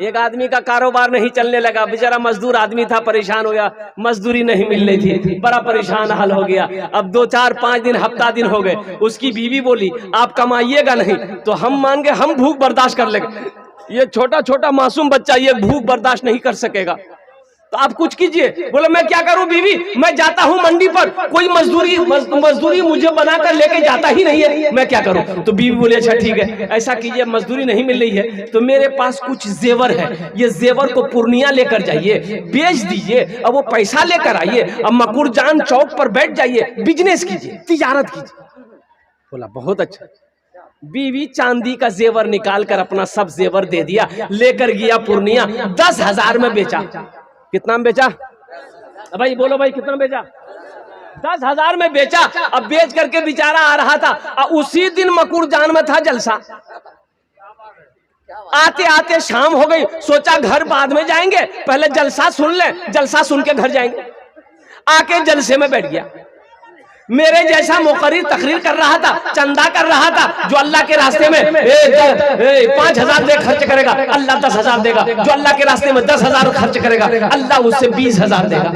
एक आदमी का कारोबार नहीं चलने लगा, बेचारा मजदूर आदमी था, परेशान हो गया, मजदूरी नहीं मिल रही थी, बड़ा परेशान हाल हो गया। अब 2 4 5 दिन हफ्ता दिन हो गए, उसकी बीवी बोली आप कमाइएगा नहीं तो हम मान के हम भूख बर्दाश्त कर लेंगे। ये छोटा छोटा मासूम बच्चा ये भूख बर्दाश्त नहीं कर सकेगा, तो आप कुछ कीजिए। बोले मैं क्या करूं बीवी, मैं जाता हूं मंडी पर, कोई मजदूरी मुझे बनाकर लेके जाता ही नहीं है, मैं क्या करूं। तो बीवी बोले अच्छा ठीक है, ऐसा कीजिए, मजदूरी नहीं मिल रही है तो मेरे पास कुछ जेवर है, ये जेवर को पूर्णिया लेकर जाइए, बेच दीजिए, अब वो पैसा लेकर आइए, अब मकुरजान चौक पर बैठ जाइए, बिजनेस कीजिए, तिजारत कीजिए। बोला बहुत अच्छा। बीवी चांदी का जेवर निकाल कर अपना सब जेवर दे दिया, लेकर गया पूर्णिया, 10,000 में बेचा। कितना में बेचा भाई, बोलो भाई कितना में बेचा? 10,000 में बेचा। अब बेच करके बेचारा आ रहा था, उसी दिन मकुरजान में था जलसा। आते आते शाम हो गई, सोचा घर बाद में जाएंगे, पहले जलसा सुन ले, जलसा सुन के घर जाएंगे। आके जलसे में बैठ गया। मेरे जैसा मुकर्रिर तकरीर कर रहा था, चंदा कर रहा था, जो अल्लाह के रास्ते में 5,000 दे खर्च करेगा अल्लाह 10,000 देगा, जो अल्लाह के रास्ते में 10,000 खर्च करेगा अल्लाह उससे 20,000 देगा।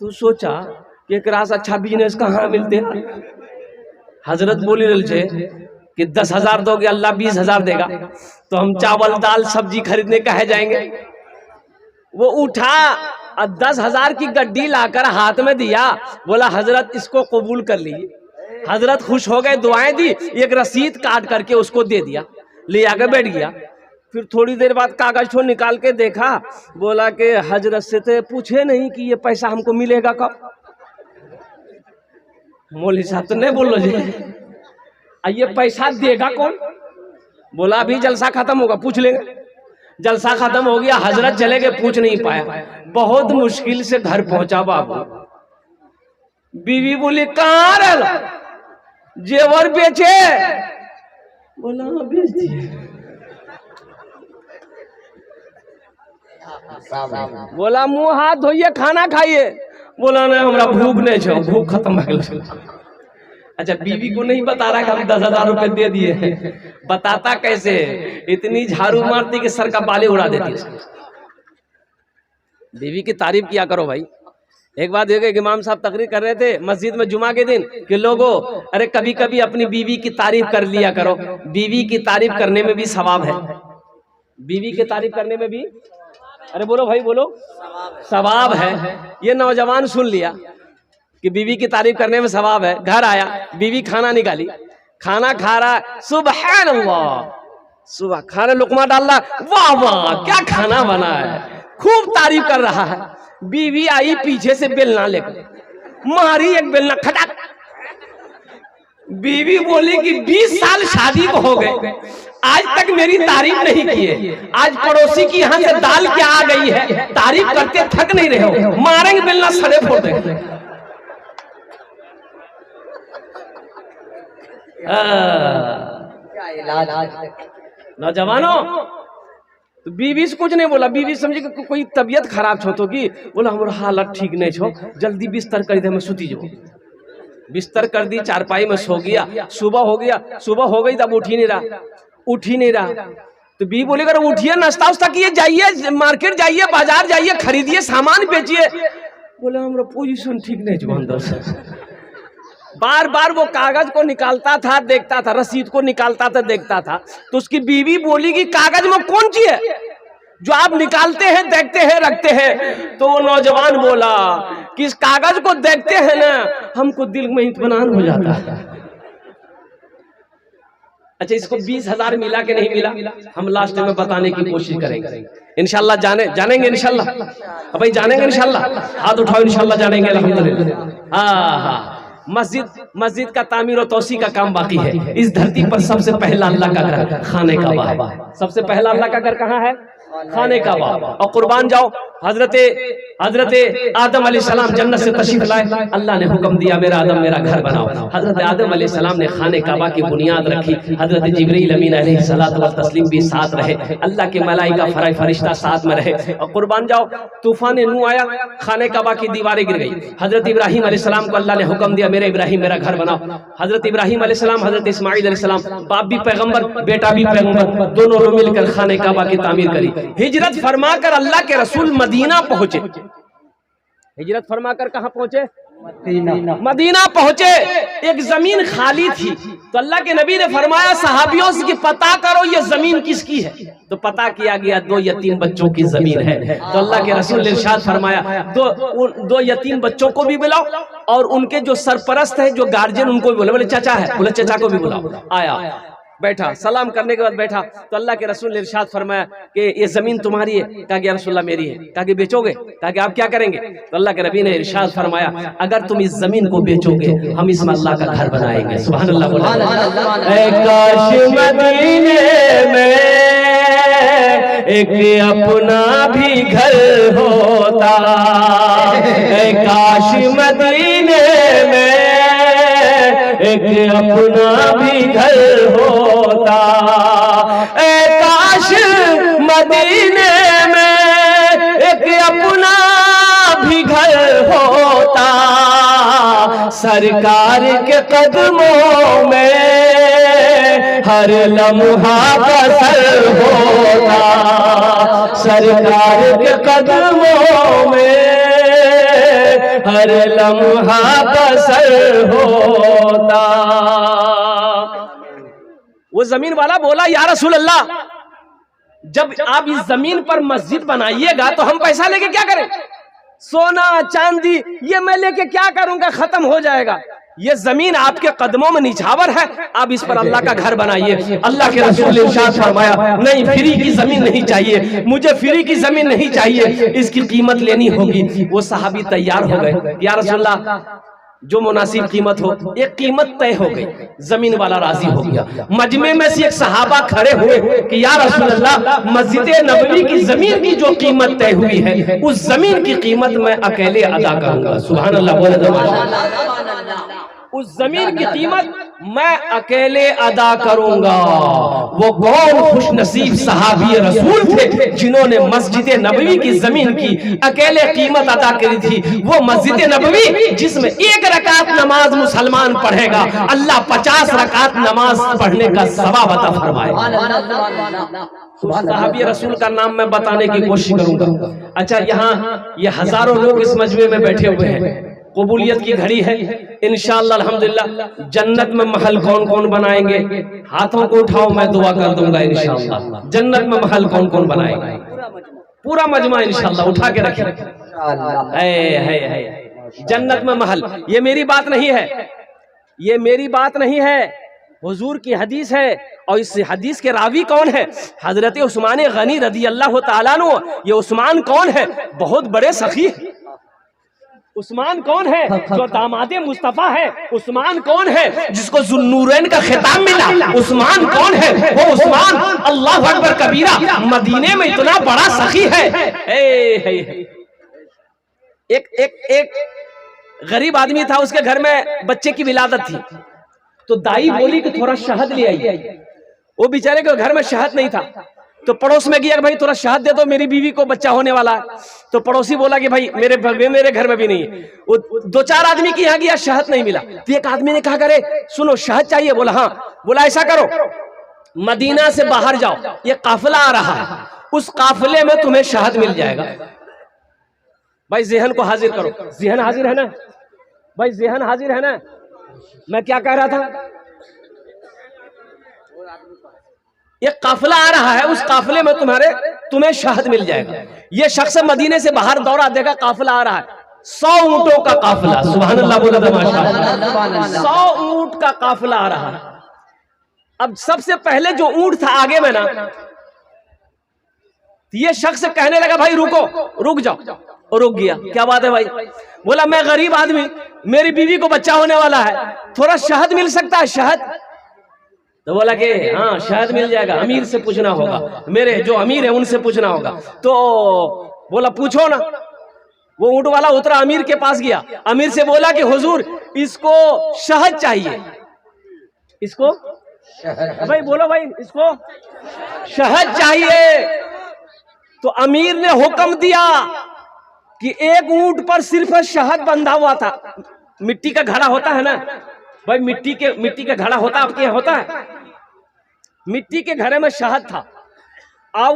तो सोचा एक रास अच्छा बिजनेस कहाँ मिलते हैं। हजरत बोली रल छे कि 10,000 दोगे अल्लाह 20,000 देगा, तो हम चावल दाल सब्जी खरीदने कहे जाएंगे। वो उठा और 10,000 की गड्डी लाकर हाथ में दिया, बोला हजरत इसको कबूल कर लीजिए। हजरत खुश हो गए, दुआएं दी, एक रसीद काट करके उसको दे दिया, ले आकर बैठ गया। फिर थोड़ी देर बाद कागज को निकाल के देखा, बोला कि हजरत से तो पूछे नहीं कि ये पैसा हमको मिलेगा कब। मौलवी साहब तो नहीं बोलो जी, ये पैसा देगा कौन? बोला अभी जलसा खत्म होगा पूछ लेंगे। जलसा खत्म हो गया, हजरत चले गए, पूछ नहीं पाया। बहुत मुश्किल से घर पहुंचा बाबू। बीवी बोली कहाँ रहा? जेवर बेचे? बोला बेच दिए। बोला मुंह हाथ धोइए, खाना खाइए। बोला नहीं हमरा भूख नहीं छो, भूख खत्म हो गई। अच्छा बीवी को नहीं बता रहा कि हम 10,000 रुपए दे दिए, बताता कैसे? इतनी झाड़ू मारती कि सर का बाले उड़ा देती है। बीवी की तारीफ किया करो भाई। एक बात देखो, इमाम साहब तकरीर कर रहे थे मस्जिद में जुमा के दिन कि लोगों अरे कभी कभी अपनी बीवी की तारीफ कर लिया करो, बीवी की तारीफ करने में भी सवाब है। बीवी की तारीफ करने में भी, अरे बोलो भाई बोलो, सवाब है। ये नौजवान सुन लिया कि बीवी की तारीफ करने में सवाब है। घर आया, बीवी खाना निकाली, खाना खा रहा, सुबहान अल्लाह, सुबह खाने लुकमा डाल रहा, वाह वाह क्या खाना बना है, खूब तारीफ कर रहा है। बीवी आई पीछे से बेलना लेकर, मारी एक बेलना खटाक। बीवी बोली कि 20 साल शादी को हो गए, आज तक मेरी तारीफ नहीं की है। आज पड़ोसी की यहाँ से दाल क्या आ गई है, तारीफ करते थक नहीं रहे हो, मारेंगे बेलना सड़े फोड़ देंगे। नौजवानों तो बीवी से कुछ नहीं बोला, बीवी समझी कि कोई तबीयत खराब छो तो की। बोला हमारा हालत ठीक नहीं छो, जल्दी बिस्तर कर दे, मैं सुती जाऊँ। बिस्तर कर दी, चारपाई में सो गया। सुबह हो गया, सुबह हो गई तब उठ ही नहीं रहा, उठ ही नहीं रहा। तो बीवी बोले अगर उठिए, नाश्ता उस्ता किए, जाइए मार्केट जाइए, बाजार जाइए, खरीदिए, सामान बेचिए। बोले हमारा पोजीशन ठीक नहीं छो। बार बार वो कागज को निकालता था, देखता था, रसीद को निकालता था, देखता था। तो उसकी बीवी बोली कि कागज में कौन चीज है जो आप निकालते हैं, देखते हैं, रखते हैं? तो वो नौजवान बोला कि इस कागज को देखते हैं ना, हमको दिल में इत्मीनान हो जाता है। अच्छा इसको 20,000 मिला कि नहीं मिला, हम लास्ट में बताने की कोशिश करेंगे इंशाल्लाह। जानेंगे इंशाल्लाह, भाई जानेंगे इंशाल्लाह, हाथ उठाओ इंशाल्लाह जानेंगे अल्हम्दुलिल्लाह। हाँ, मस्जिद का तामीर और तौसी का काम बाकी है। इस धरती पर सबसे पहला अल्लाह का घर खाने काबा है। सबसे पहला अल्लाह का घर कहाँ है? खाने काबा। और कुर्बान जाओ, हजरत आदम अलैहिस्सलाम जन्नत से तशरीफ लाए, अल्लाह ने हुक्म दिया मेरा आदम मेरा घर बनाओ। हजरत आदम अलैहिस्सलाम ने खाने काबा की बुनियाद रखी। हजरत जिब्रील अमीन अलैहिस्सलातु व तस्लीम भी साथ रहे, अल्लाह के मलाइका फरिश्ता साथ में रहे। और कुर्बान जाओ, तूफान नूह आया, खाने काबा की दीवारें गिर गई। हजरत इब्राहिम अलैहिस्सलाम को अल्लाह ने हुक्म दिया मेरे इब्राहिम मेरा घर बनाओ। हजरत इब्राहिम अलैहिस्सलाम, हजरत इस्माइल अलैहिस्सलाम, बाप भी पैगंबर बेटा भी पैगंबर, दोनों ने मिलकर खाने काबा की तामीर करी। हिजरत फरमाकर अल्लाह के रसूल मदीना पहुंचे। हिजरत फरमाकर कहां पहुंचे? मदीना पहुंचे। एक जमीन खाली थी तो अल्लाह के नबी ने फरमाया सहाबियों से कि पता करो ये जमीन किसकी है। तो पता किया गया 2 यतीम बच्चों की जमीन है। तो अल्लाह के रसूल ने इरशाद फरमाया दो यतीम बच्चों को भी बुलाओ और उनके जो सरपरस्त है, जो गार्जियन, उनको भी बोले चाचा है, बोले चाचा को भी बुलाओ। आया, बैठा, सलाम करने के बाद बैठा तो अल्लाह के रसूल ने इरशाद फरमाया कि ये जमीन तुम्हारी है। कहा कि या रसूलल्लाह मेरी है। कहा कि बेचोगे? कहा कि आप क्या करेंगे? तो अल्लाह के नबी ने इरशाद फरमाया अगर तुम इस जमीन को बेचोगे हम इसमें अल्लाह का घर बनाएंगे। सुभान अल्लाह। काश मदीने में एक अपना भी घर होता, काश मदीने में एक अपना भी घर होता, काश मदीने में एक अपना भी घर होता, सरकार के कदमों में हर लम्हा बसर होता, सरकार के कदमों में हर लम्हा बसर होता। वो जमीन वाला बोला या रसूल अल्लाह, जब आप इस जमीन पर मस्जिद बनाइएगा तो हम पैसा लेके क्या करें? सोना चांदी ये मैं लेके क्या करूंगा, खत्म हो जाएगा। ये जमीन आपके कदमों में निछावर है, आप इस पर अल्लाह का घर बनाइए। अल्लाह के रसूल ने इरशाद फरमाया नहीं, फ्री की जमीन नहीं चाहिए मुझे, फ्री की जमीन नहीं चाहिए, इसकी कीमत लेनी होगी। वो सहाबी तैयार हो गए, या रसूलल्लाह जो मुनासिब कीमत हो। एक कीमत तय हो गई, जमीन वाला राजी हो गया। मजमे में से एक सहाबा खड़े हुए कि या रसूलल्लाह मस्जिद नबवी की जमीन की जो कीमत तय हुई है उस जमीन की कीमत मैं अकेले अदा करूंगा। सुभान अल्लाह, बोले तो उस जमीन की कीमत मैं अकेले अदा करूंगा। वो कौन खुश नसीब सहाबी रसूल थे जिन्होंने मस्जिद नबवी की जमीन की अकेले कीमत अदा करी थी। वो मस्जिद नबवी जिसमें 1 रकात नमाज मुसलमान पढ़ेगा, अल्लाह 50 रकात नमाज पढ़ने का सवाब अता फरमाए। सहाबी रसूल का नाम मैं बताने की कोशिश करूंगा। अच्छा, यहाँ ये हजारों लोग इस मजमे में बैठे हुए हैं, कबूलियत की घड़ी है। इंशाअल्लाह अल्हम्दुलिल्लाह जन्नत में महल कौन कौन बनाएंगे, हाथों को उठाओ, मैं दुआ कर दूंगा इंशाअल्लाह। जन्नत में महल कौन कौन बनाएंगे? पूरा मजमा इंशाअल्लाह उठा के रखिए। जन्नत में महल, ये मेरी बात नहीं है, ये मेरी बात नहीं है, हुजूर की हदीस है। और इस हदीस के रावी कौन है? हजरत उस्मान गनी रदी अल्लाह तआला अन्हु। ये उस्मान कौन है? बहुत बड़े सखी। उस्मान कौन है? जो दामादे मुस्तफा है। उस्मान कौन है? जिसको जुन्नूरैन का खिताब मिला। उस्मान कौन है? वो उस्मान अल्लाह अकबर कबीरा मदीने में इतना बड़ा सखी है। एक गरीब आदमी था, उसके घर में बच्चे की विलादत थी, तो दाई बोली कि थोड़ा शहद ले आई। वो बेचारे के घर में शहद नहीं था, तो पड़ोस में गया कि भाई थोड़ा शहद दे दो, मेरी बीवी को बच्चा होने वाला है। तो पड़ोसी बोला कि भाई मेरे घर में भी नहीं है। वो 2-4 आदमी के यहाँ गया, शहद नहीं मिला। तो एक आदमी ने कहा करे सुनो शहद चाहिए? बोला हाँ। बोला ऐसा करो, मदीना से बाहर जाओ, ये काफिला आ रहा है, उस काफिले में तुम्हें शहद मिल जाएगा। भाई ज़हन को हाजिर करो, ज़हन हाजिर है ना भाई, ज़हन हाजिर है ना। मैं क्या कह रहा था? एक काफिला आ रहा है, उस काफिले में तुम्हें शहद मिल जाएगा। ये शख्स मदीने से बाहर दौड़ा, देखा काफिला आ रहा है, 100 ऊंटों का काफिला। सुभान अल्लाह, बोला था माशाअल्लाह। 100 ऊंट का काफिला आ रहा है। अब सबसे पहले जो ऊंट था आगे में ना, ये शख्स कहने लगा भाई रुको, रुक जाओ। और रुक गया। क्या बात है भाई? बोला मैं गरीब आदमी, मेरी बीवी को बच्चा होने वाला है, थोड़ा शहद मिल सकता है? शहद? तो बोला कि हाँ शहद मिल जाएगा, अमीर से पूछना होगा, मेरे जो अमीर है उनसे पूछना होगा। तो बोला पूछो ना। वो ऊंट वाला उतरा, अमीर के पास गया, अमीर से बोला कि हुजूर इसको शहद चाहिए। इसको भाई बोलो भाई, इसको शहद चाहिए। तो अमीर ने हुक्म दिया कि एक ऊंट पर सिर्फ शहद बंधा हुआ था। मिट्टी का घड़ा होता है ना भाई, मिट्टी के घड़ा होता है, आपके यहाँ होता है? मिट्टी के घड़े में शहद था। अब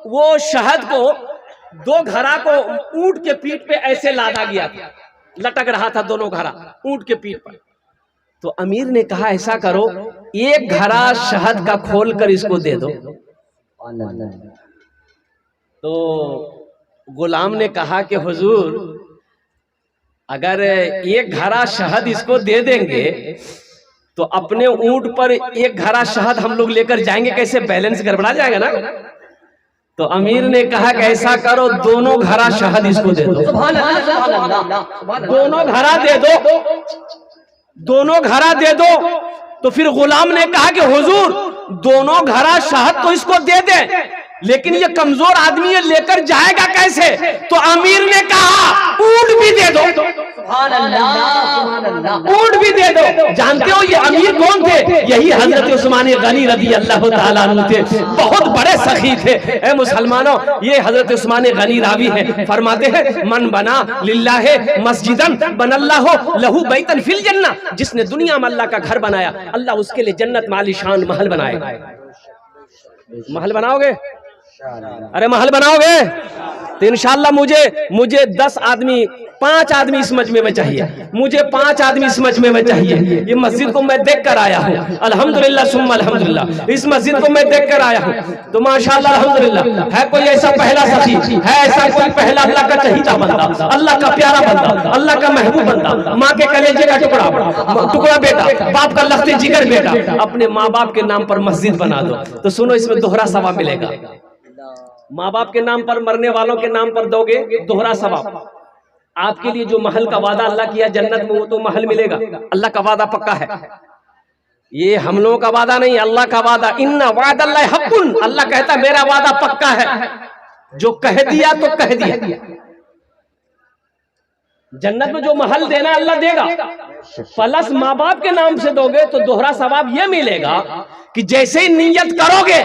वो शहद को 2 घड़ा को ऊंट के पीठ पे ऐसे लादा गया था, लटक रहा था दोनों घड़ा ऊंट के पीठ पर। तो अमीर ने कहा ऐसा करो, 1 घड़ा शहद का खोल कर इसको दे दो। तो गुलाम ने कहा कि हुजूर अगर 1 घड़ा शहद इसको दे देंगे तो अपने ऊंट पर 1 घड़ा शहद हम लोग लेकर जाएंगे कैसे, बैलेंस गड़बड़ा जाएगा ना। तो अमीर ने कहा कि ऐसा करो, दोनों घड़ा शहद इसको दे दो। दोनों घड़ा दे दो, दोनों घड़ा दे दो। तो फिर गुलाम ने कहा कि हुजूर दोनों घड़ा शहद तो इसको दे दे, लेकिन ये कमजोर आदमी ये लेकर जाएगा कैसे। तो अमीर ने कहा ऊंट भी दे दो, ऊंट भी दे दो। जानते हो ये अमीर कौन थे? यही हजरत उस्मान गनी रज़ी अल्लाह ताला अन्हु थे, बहुत बड़े सखी थे। ए मुसलमानों, ये हजरत उस्मान गनी रावी हैं, फरमाते हैं मन बना लिल्लाह मस्जिदन बनल्लाहु लहू बैतन फिल जन्नह। जिसने दुनिया में अल्लाह का घर बनाया, अल्लाह उसके लिए जन्नत में आलीशान महल बनाएगा। महल बनाओगे? अरे महल बनाओगे तो इंशाअल्लाह मुझे 10 आदमी 5 आदमी इस मजमे में चाहिए, मुझे 5 आदमी इस मजमे में चाहिए। ये मस्जिद को मैं देख कर आया हूँ, अल्हम्दुलिल्लाह सुम्मा अल्हम्दुलिल्लाह। इस मस्जिद को मैं देख कर आया हूँ, तो माशाअल्लाह अल्हम्दुलिल्लाह। है कोई ऐसा पहला सखी, है ऐसा कोई पहला अल्लाह का चहीता बंदा, अल्लाह का प्यारा बंदा, अल्लाह का महबूब बंदा, माँ के कलेजे का टुकड़ा बेटा, बाप का लख्ते जिगर बेटा, अपने माँ बाप के नाम पर मस्जिद बना दो। तो सुनो, इसमें दोहरा सवाब मिलेगा। माँ बाप के नाम पर, मरने वालों के नाम पर दोगे, दोहरा सवाब। आपके लिए जो महल का वादा अल्लाह किया जन्नत में, वो तो महल मिलेगा। अल्लाह का वादा पक्का है, ये हम लोगों का वादा नहीं, अल्लाह का वादा। इन्ना वादल्लाहि हक़्क़ुन, अल्लाह कहता मेरा वादा पक्का है, जो कह दिया तो कह दिया। जन्नत में जो महल देना अल्लाह देगा, प्लस माँ बाप के नाम से दोगे तो दोहरा सवाब ये मिलेगा कि जैसे ही नियत करोगे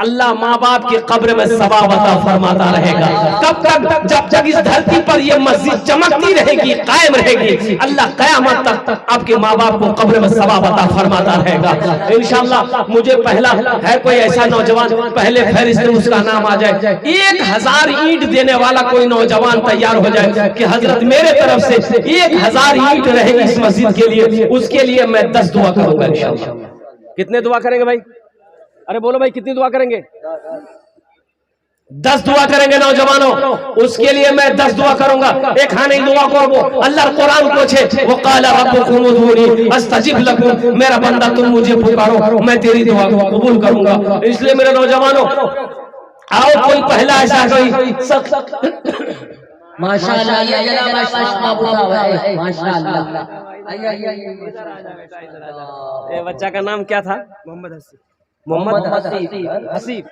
अल्लाह माँ बाप की कब्र में सवाब अता फरमाता रहेगा। कब तक? जब तक इस धरती पर ये मस्जिद चमकती रहेगी, कायम रहेगी, अल्लाह कयामत तक आपके माँ बाप को कब्र में सवाब अता फरमाता रहेगा इंशाअल्लाह। मुझे पहला है कोई ऐसा नौजवान, पहले फहरिस्त में उसका नाम आ जाए, 1000 ईंट देने वाला कोई नौजवान तैयार हो जाए कि हजरत मेरे तरफ से 1000 ईंट रहेगी इस मस्जिद के लिए, उसके लिए मैं 10 दुआ करूंगा इंशाअल्लाह। कितने दुआ करेंगे भाई? अरे बोलो भाई, कितनी दुआ करेंगे? 10 दुआ करेंगे नौजवानों, उसके लिए मैं 10 दुआ करूंगा। एक हाने दुआ को अल्लाह कुरान को छे, वो काला रब्बुकुम उदूनी अस्तजिब लकुम, मेरा बंदा तुम मुझे पुकारो, मैं तेरी दुआ को कबूल करूंगा। इसलिए मेरे नौजवानों, आओ कोई पहला ऐसा कोई माशाअल्लाह, माशाअल्लाह। ये बच्चा का नाम क्या था? मोहम्मद हसीब।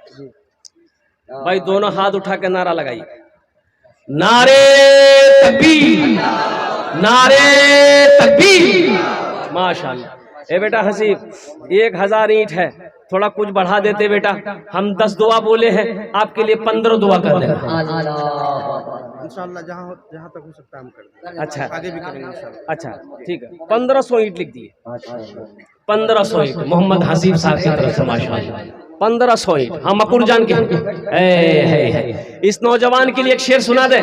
भाई दोनों हाथ उठा के नारा लगाइए, नारे तकबीर, नारे तकबीर। माशाअल्लाह। ए बेटा हसीब, 1000 ईंट है, थोड़ा कुछ बढ़ा देते बेटा। हम 10 दुआ बोले हैं, आपके लिए 15 दुआ कर देंगे इंशाअल्लाह। जहाँ तक हो सकता है हम कर देंगे। अच्छा, आगे भी करेंगे इंशाअल्लाह। अच्छा ठीक है। 1500 ईंट लिख दिए, 1500 ईंट मोहम्मद हसीब साहब की तरफ से माशाअल्लाह। 1500 ईंट। हाँ मकुर जान के है। इस नौजवान के लिए एक शेर सुना दे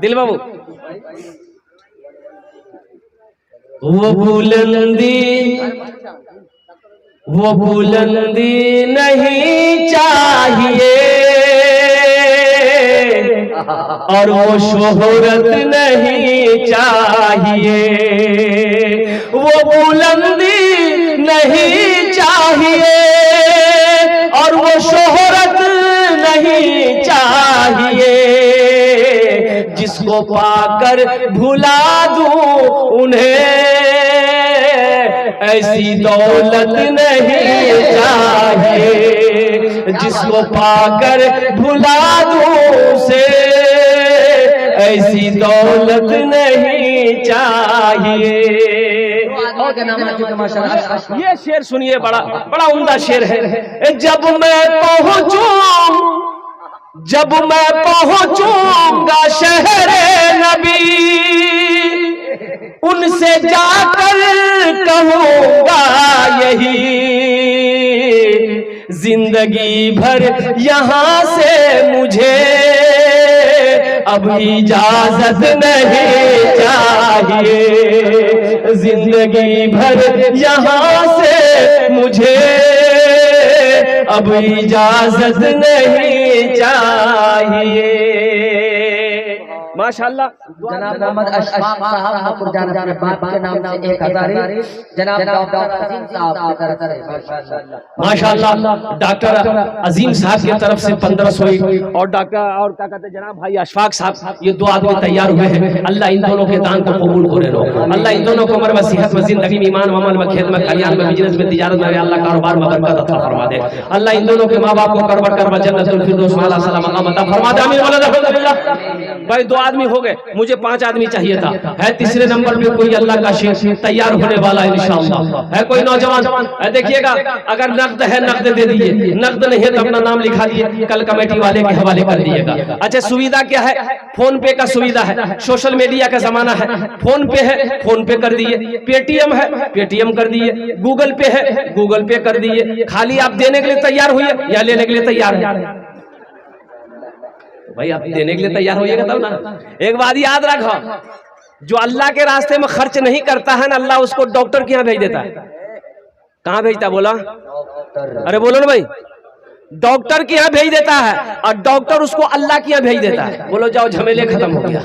दिल बाबू। वो बुलंदी नहीं चाहिए और वो शोहरत नहीं चाहिए, वो बुलंदी नहीं चाहिए और वो शोहरत नहीं चाहिए, जिसको पाकर भुला दूं उन्हें ऐसी दौलत नहीं चाहिए, जिसको पाकर भुला दूं से ऐसी दौलत नहीं चाहिए। ये शेर सुनिए, बड़ा उम्दा शेर है। जब मैं पहुंचूंगा शहरे नबी, उनसे जाकर कहूंगा यही जिंदगी भर यहाँ से मुझे अब इजाजत नहीं चाहिए, जिंदगी भर यहाँ से मुझे अब इजाजत नहीं चाहिए। माशाल्लाह। जनाब मोहम्मद अशफाक साहब मकुर जान अपने बाप के नाम से 1000, जनाब डॉक्टर अजीम साहब की तरफ से माशाल्लाह डॉक्टर अजीम साहब की तरफ से 1500 और डॉक्टर और क्या कहते हैं जनाब भाई अशफाक साहब, ये दो आदमी तैयार हुए हैं। अल्लाह इन दोनों के दान को कबूल करे लो। अल्लाह इन दोनों को उम्र में सेहत में जिंदगी में ईमान अमल में खेत में कल्याण में बिजनेस में तिजारत में अल्लाह कारोबार में बरकत अता फरमा दे। अल्लाह इन दोनों के माँ बाप को करबा करबा जन्नतुल फिरदौस वाला सलाम मकाम अता फरमा दे। आमीन वाला अल्हम्दुलिल्लाह। भाई दो आदमी हो गए, मुझे 5 आदमी चाहिए था। है तीसरे नंबर पे कोई अल्लाह का शेर तैयार होने वाला है इंशाअल्लाह। है कोई नौजवान? देखिएगा अगर नकद है नकद दे दीजिए, नकद नहीं है तो अपना नाम लिखा दिए, कल कमेटी वाले के हवाले कर दिएगा। अच्छा सुविधा क्या है? फोन पे का सुविधा है, सोशल मीडिया का जमाना है, फोन पे है फोन पे कर दिए, पेटीएम है पेटीएम कर दिए, गूगल पे है गूगल पे कर दिए। खाली आप देने के लिए तैयार हुई या लेने के लिए तैयार है? भाई आप देने के लिए तैयार होइएगा तब ना। एक बात याद रखो, जो अल्लाह के रास्ते में खर्च नहीं करता है ना, अल्लाह उसको डॉक्टर के यहाँ भेज देता है। कहाँ भेजता बोला? अरे बोलो ना भाई, डॉक्टर के यहाँ भेज देता है और डॉक्टर उसको अल्लाह के यहाँ भेज देता है। बोलो जाओ झमेले खत्म हो गया।